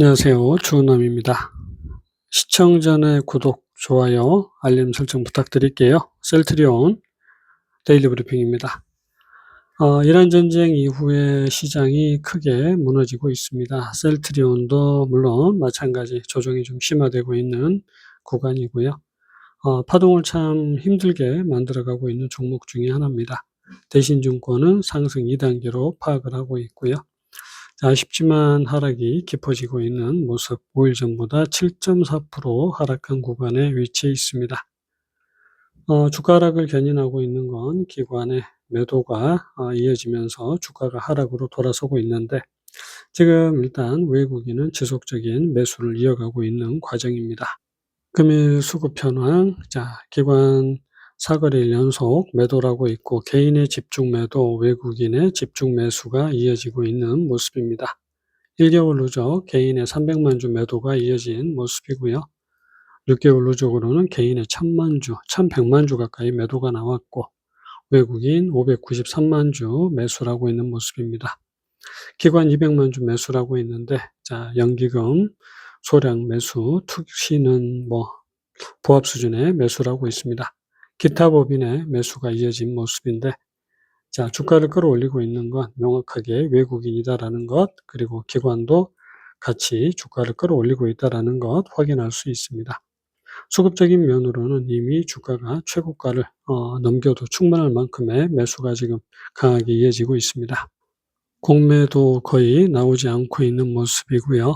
안녕하세요. 주은남입니다. 시청 전에 구독, 좋아요, 알림 설정 부탁드릴게요. 셀트리온 데일리 브리핑입니다. 이란 전쟁 이후에 시장이 크게 무너지고 있습니다. 셀트리온도 물론 마찬가지 조정이 좀 심화되고 있는 구간이고요. 파동을 참 힘들게 만들어가고 있는 종목 중에 하나입니다. 대신증권은 상승 2단계로 파악을 하고 있고요. 아쉽지만 하락이 깊어지고 있는 모습, 5일 전보다 7.4% 하락한 구간에 위치해 있습니다. 주가 하락을 견인하고 있는 건 기관의 매도가 이어지면서 주가가 하락으로 돌아서고 있는데, 지금 일단 외국인은 지속적인 매수를 이어가고 있는 과정입니다. 금일 수급 현황, 기관 4거래일 연속 매도라고 있고, 개인의 집중 매도, 외국인의 집중 매수가 이어지고 있는 모습입니다. 1개월 누적 개인의 300만 주 매도가 이어진 모습이고요. 6개월 누적으로는 개인의 1000만 주, 1100만 주 가까이 매도가 나왔고, 외국인 593만 주 매수라고 있는 모습입니다. 기관 200만 주 매수라고 있는데, 연기금 소량 매수, 투시는 보합 수준의 매수라고 있습니다. 기타 법인의 매수가 이어진 모습인데, 주가를 끌어올리고 있는 건 명확하게 외국인이다라는 것, 그리고 기관도 같이 주가를 끌어올리고 있다라는 것 확인할 수 있습니다. 수급적인 면으로는 이미 주가가 최고가를 넘겨도 충분할 만큼의 매수가 지금 강하게 이어지고 있습니다. 공매도 거의 나오지 않고 있는 모습이고요.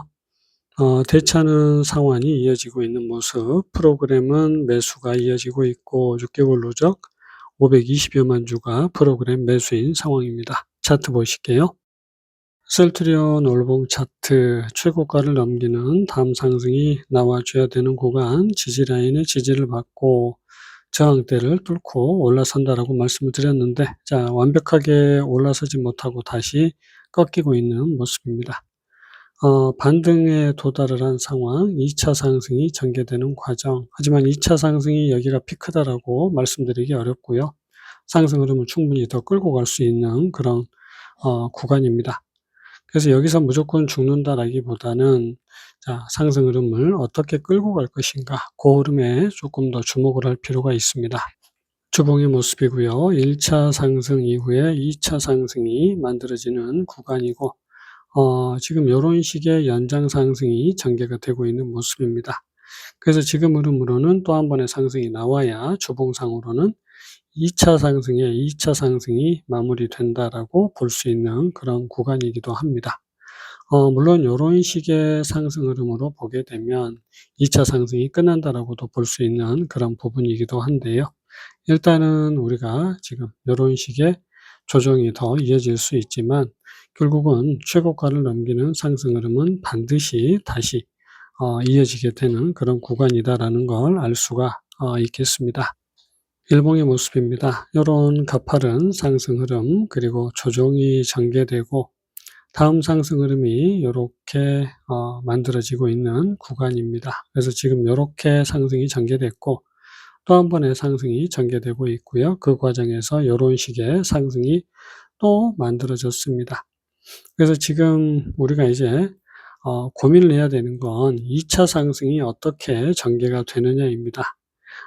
대차는 상환이 이어지고 있는 모습, 프로그램은 매수가 이어지고 있고 6개월 누적 520여만 주가 프로그램 매수인 상황입니다. 차트 보실게요. 셀트리온 올봉 차트 최고가를 넘기는 다음 상승이 나와줘야 되는 구간, 지지라인의 지지를 받고 저항대를 뚫고 올라선다라고 말씀을 드렸는데, 완벽하게 올라서지 못하고 다시 꺾이고 있는 모습입니다. 반등에 도달을 한 상황, 2차 상승이 전개되는 과정. 하지만 2차 상승이 여기가 피크다라고 말씀드리기 어렵고요. 상승 흐름은 충분히 더 끌고 갈 수 있는 그런 구간입니다. 그래서 여기서 무조건 죽는다라기보다는 상승 흐름을 어떻게 끌고 갈 것인가, 그 흐름에 조금 더 주목을 할 필요가 있습니다. 주봉의 모습이고요. 1차 상승 이후에 2차 상승이 만들어지는 구간이고, 지금 요런 식의 연장 상승이 전개가 되고 있는 모습입니다. 그래서 지금 흐름으로는 또 한 번의 상승이 나와야 주봉상으로는 2차 상승이 마무리된다라고 볼 수 있는 그런 구간이기도 합니다. 물론 요런 식의 상승 흐름으로 보게 되면 2차 상승이 끝난다라고도 볼 수 있는 그런 부분이기도 한데요. 일단은 우리가 지금 요런 식의 조정이 더 이어질 수 있지만, 결국은 최고가를 넘기는 상승 흐름은 반드시 다시 이어지게 되는 그런 구간이다라는 걸 알 수가 있겠습니다. 일봉의 모습입니다. 요런 가파른 상승 흐름, 그리고 조정이 전개되고 다음 상승 흐름이 요렇게 만들어지고 있는 구간입니다. 그래서 지금 요렇게 상승이 전개됐고 또 한 번의 상승이 전개되고 있고요. 그 과정에서 요런 식의 상승이 또 만들어졌습니다. 그래서 지금 우리가 이제 고민을 해야 되는 건 2차 상승이 어떻게 전개가 되느냐입니다.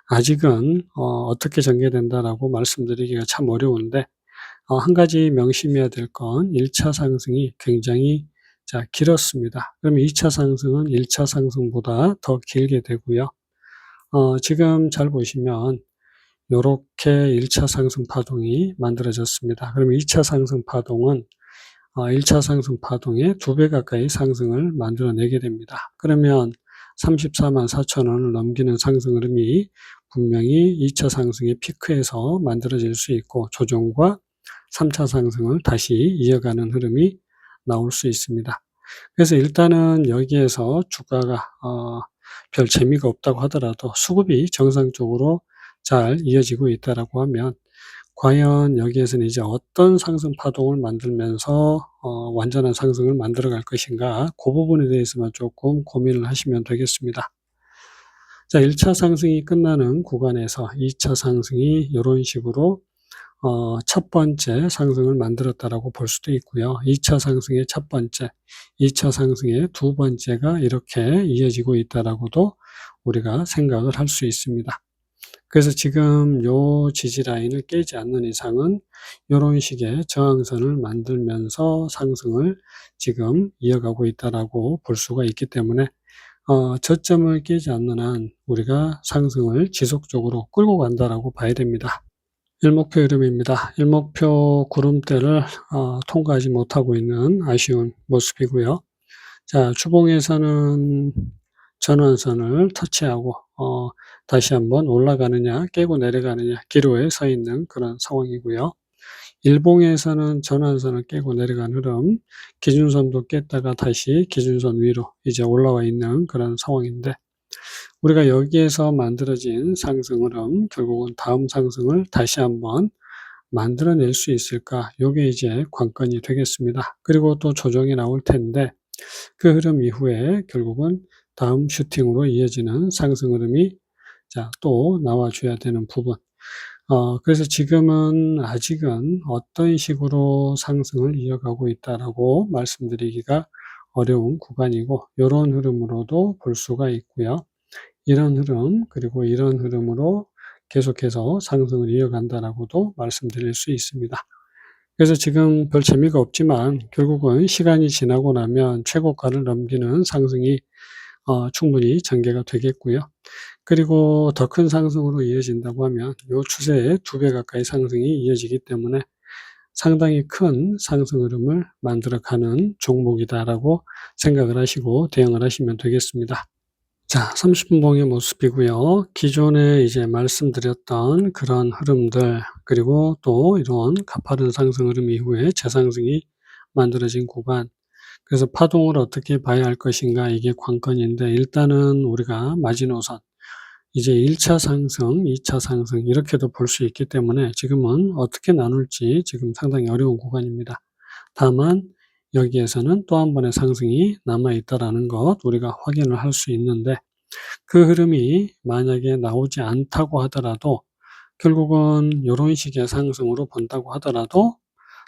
아직은 어떻게 전개된다라고 말씀드리기가 참 어려운데, 한 가지 명심해야 될 건 1차 상승이 굉장히 길었습니다. 그러면 2차 상승은 1차 상승보다 더 길게 되고요. 지금 잘 보시면 요렇게 1차 상승 파동이 만들어졌습니다. 그러면 2차 상승 파동은 1차 상승 파동의 2배 가까이 상승을 만들어내게 됩니다. 그러면 34만 4천 원을 넘기는 상승 흐름이 분명히 2차 상승의 피크에서 만들어질 수 있고, 조정과 3차 상승을 다시 이어가는 흐름이 나올 수 있습니다. 그래서 일단은 여기에서 주가가 별 재미가 없다고 하더라도 수급이 정상적으로 잘 이어지고 있다라고 하면, 과연 여기에서는 이제 어떤 상승 파동을 만들면서 완전한 상승을 만들어 갈 것인가, 그 부분에 대해서만 조금 고민을 하시면 되겠습니다. 1차 상승이 끝나는 구간에서 2차 상승이 이런 식으로 첫 번째 상승을 만들었다라고 볼 수도 있고요. 2차 상승의 첫 번째, 2차 상승의 두 번째가 이렇게 이어지고 있다라고도 우리가 생각을 할 수 있습니다. 그래서 지금 요 지지 라인을 깨지 않는 이상은 요런 식의 저항선을 만들면서 상승을 지금 이어가고 있다라고 볼 수가 있기 때문에 저점을 깨지 않는 한 우리가 상승을 지속적으로 끌고 간다라고 봐야 됩니다. 일목표 흐름입니다. 일목표 구름대를 통과하지 못하고 있는 아쉬운 모습이고요. 자, 주봉에서는 전환선을 터치하고 다시 한번 올라가느냐 깨고 내려가느냐 기로에 서 있는 그런 상황이고요. 일봉에서는 전환선을 깨고 내려간 흐름, 기준선도 깼다가 다시 기준선 위로 이제 올라와 있는 그런 상황인데, 우리가 여기에서 만들어진 상승 흐름, 결국은 다음 상승을 다시 한번 만들어낼 수 있을까? 요게 이제 관건이 되겠습니다. 그리고 또 조정이 나올 텐데, 그 흐름 이후에 결국은 다음 슈팅으로 이어지는 상승 흐름이 또 나와줘야 되는 부분. 그래서 지금은 아직은 어떤 식으로 상승을 이어가고 있다라고 말씀드리기가 어려운 구간이고, 요런 흐름으로도 볼 수가 있고요. 이런 흐름, 그리고 이런 흐름으로 계속해서 상승을 이어간다라고도 말씀드릴 수 있습니다. 그래서 지금 별 재미가 없지만 결국은 시간이 지나고 나면 최고가를 넘기는 상승이 충분히 전개가 되겠고요. 그리고 더 큰 상승으로 이어진다고 하면 요 추세의 2배 가까이 상승이 이어지기 때문에 상당히 큰 상승 흐름을 만들어가는 종목이다라고 생각을 하시고 대응을 하시면 되겠습니다. 자, 30분 봉의 모습이고요. 기존에 이제 말씀드렸던 그런 흐름들, 그리고 또 이런 가파른 상승 흐름 이후에 재상승이 만들어진 구간, 그래서 파동을 어떻게 봐야 할 것인가, 이게 관건인데, 일단은 우리가 마지노선, 이제 1차 상승, 2차 상승 이렇게도 볼 수 있기 때문에 지금은 어떻게 나눌지 지금 상당히 어려운 구간입니다. 다만 여기에서는 또 한 번의 상승이 남아있다라는 것 우리가 확인을 할 수 있는데, 그 흐름이 만약에 나오지 않다고 하더라도 결국은 이런 식의 상승으로 본다고 하더라도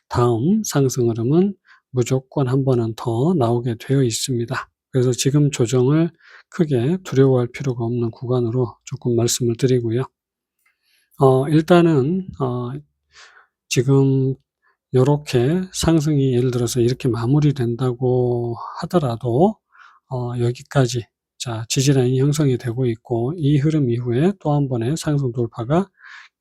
다음 상승 흐름은 무조건 한 번은 더 나오게 되어 있습니다. 그래서 지금 조정을 크게 두려워할 필요가 없는 구간으로 조금 말씀을 드리고요. 일단은 지금 요렇게 상승이 예를 들어서 이렇게 마무리된다고 하더라도 여기까지 지지라인이 형성이 되고 있고, 이 흐름 이후에 또 한 번의 상승 돌파가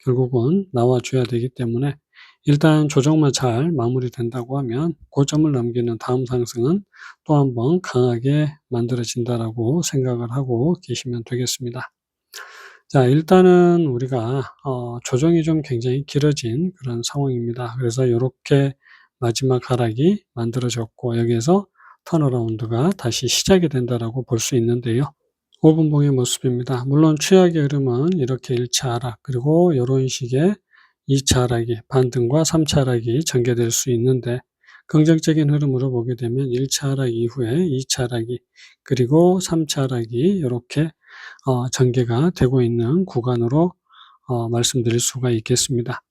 결국은 나와줘야 되기 때문에 일단 조정만 잘 마무리된다고 하면 고점을 넘기는 다음 상승은 또 한 번 강하게 만들어진다라고 생각을 하고 계시면 되겠습니다. 자, 일단은 우리가 조정이 좀 굉장히 길어진 그런 상황입니다. 그래서 이렇게 마지막 하락이 만들어졌고, 여기에서 턴어라운드가 다시 시작이 된다라고 볼 수 있는데요. 5분 봉의 모습입니다. 물론 최악의 흐름은 이렇게 1차 하락, 그리고 이런 식의 2차 하락이, 반등과 3차 하락이 전개될 수 있는데, 긍정적인 흐름으로 보게 되면 1차 하락 이후에 2차 하락이, 그리고 3차 하락이 이렇게 전개가 되고 있는 구간으로 말씀드릴 수가 있겠습니다.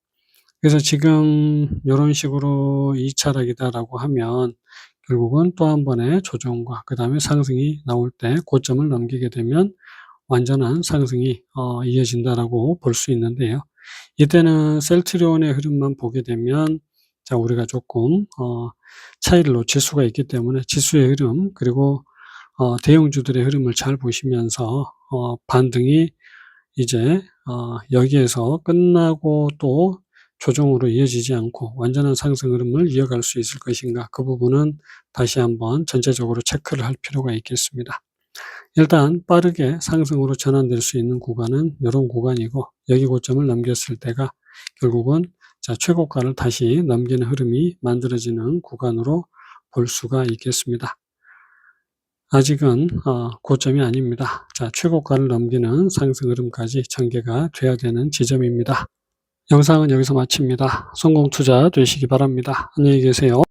그래서 지금 이런 식으로 2차 하락이다라고 하면 결국은 또 한 번의 조정과 그 다음에 상승이 나올 때 고점을 넘기게 되면 완전한 상승이 이어진다라고 볼 수 있는데요. 이때는 셀트리온의 흐름만 보게 되면 우리가 조금 차이를 놓칠 수가 있기 때문에 지수의 흐름, 그리고 대형주들의 흐름을 잘 보시면서 반등이 이제 여기에서 끝나고 또 조정으로 이어지지 않고 완전한 상승 흐름을 이어갈 수 있을 것인가, 그 부분은 다시 한번 전체적으로 체크를 할 필요가 있겠습니다. 일단 빠르게 상승으로 전환될 수 있는 구간은 이런 구간이고, 여기 고점을 넘겼을 때가 결국은 최고가를 다시 넘기는 흐름이 만들어지는 구간으로 볼 수가 있겠습니다. 아직은 고점이 아닙니다. 최고가를 넘기는 상승 흐름까지 전개가 돼야 되는 지점입니다. 영상은 여기서 마칩니다. 성공 투자 되시기 바랍니다. 안녕히 계세요.